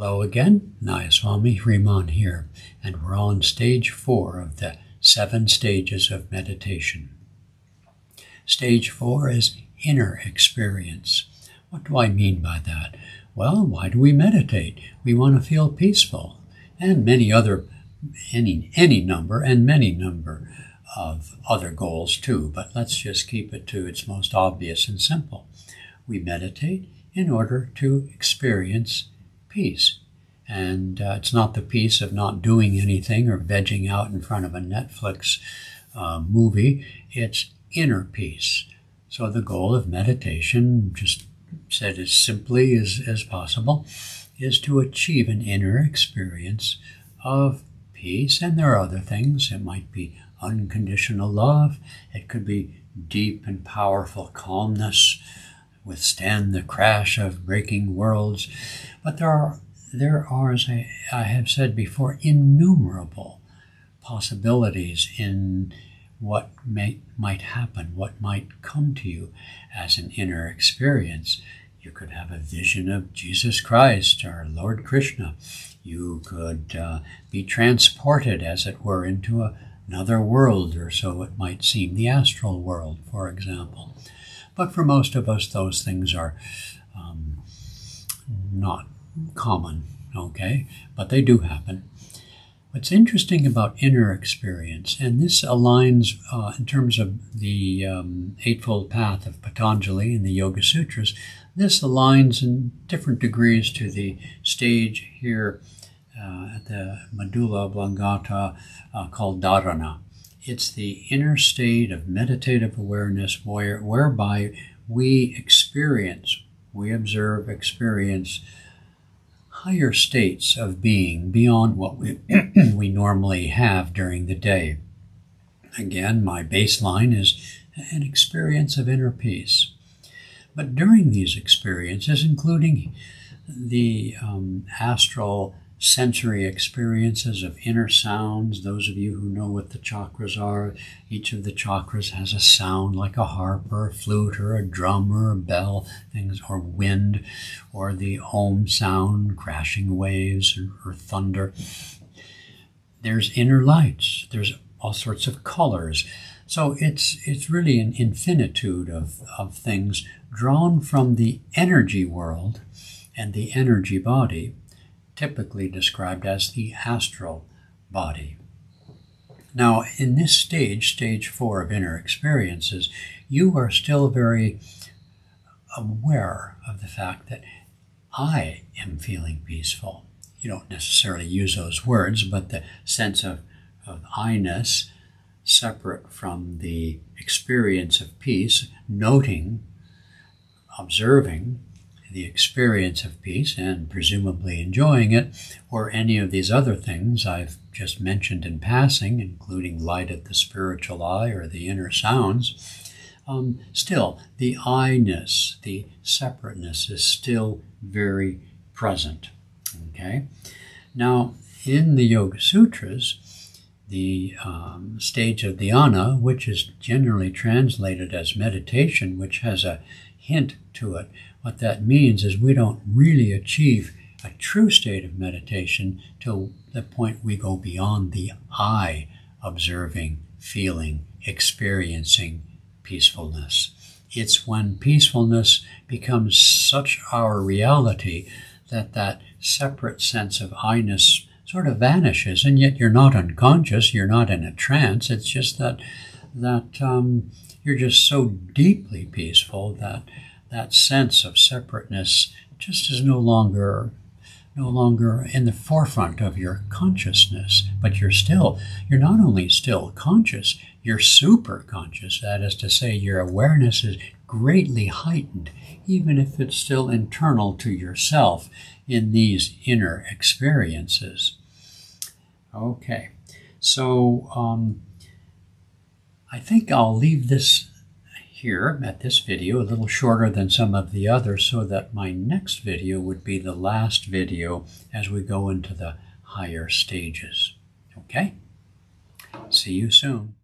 Hello again, Nayaswami Hriman here, and we're on stage 4 of the 7 stages of meditation. Stage 4 is inner experience. What do I mean by that? Well, why do we meditate? We want to feel peaceful, and many number of other goals too, but let's just keep it to its most obvious and simple. We meditate in order to experience peace. And it's not the peace of not doing anything or vegging out in front of a Netflix movie. It's inner peace. So the goal of meditation, just said as simply as possible, is to achieve an inner experience of peace. And there are other things. It might be unconditional love. It could be deep and powerful calmness, withstand the crash of breaking worlds. But there are, as I have said before, innumerable possibilities in what might happen, what might come to you as an inner experience. You could have a vision of Jesus Christ or Lord Krishna. You could be transported, as it were, into another world, or so it might seem, the astral world, for example. But for most of us, those things are not common, okay? But they do happen. What's interesting about inner experience, and this aligns in terms of the Eightfold Path of Patanjali in the Yoga Sutras, this aligns in different degrees to the stage here at the medulla oblongata called dharana. It's the inner state of meditative awareness whereby we observe, experience higher states of being beyond what we normally have during the day. Again, my baseline is an experience of inner peace. But during these experiences, including the astral sensory experiences of inner sounds, those of you who know what the chakras are, each of the chakras has a sound like a harp or a flute or a drum or a bell, things, or wind, or the Om sound, crashing waves or thunder. There's inner lights. There's all sorts of colors. So it's really an infinitude of things drawn from the energy world and the energy body, typically described as the astral body. Now, in this stage 4 of inner experiences, you are still very aware of the fact that I am feeling peaceful. You don't necessarily use those words, but the sense of I-ness, separate from the experience of peace, noting, observing the experience of peace and presumably enjoying it, or any of these other things I've just mentioned in passing, including light of the spiritual eye or the inner sounds, still the I-ness, the separateness is still very present. Okay? Now, in the Yoga Sutras, the stage of dhyana, which is generally translated as meditation, which has a hint to it, what that means is we don't really achieve a true state of meditation till the point we go beyond the I, observing, feeling, experiencing peacefulness. It's when peacefulness becomes such our reality that separate sense of I-ness sort of vanishes, and yet you're not unconscious, you're not in a trance. It's just that you're just so deeply peaceful that sense of separateness just is no longer in the forefront of your consciousness. But you're not only still conscious, you're super conscious. That is to say, your awareness is greatly heightened, even if it's still internal to yourself in these inner experiences. Okay, so I think I'll leave this here at this video, a little shorter than some of the others, so that my next video would be the last video as we go into the higher stages. Okay? See you soon.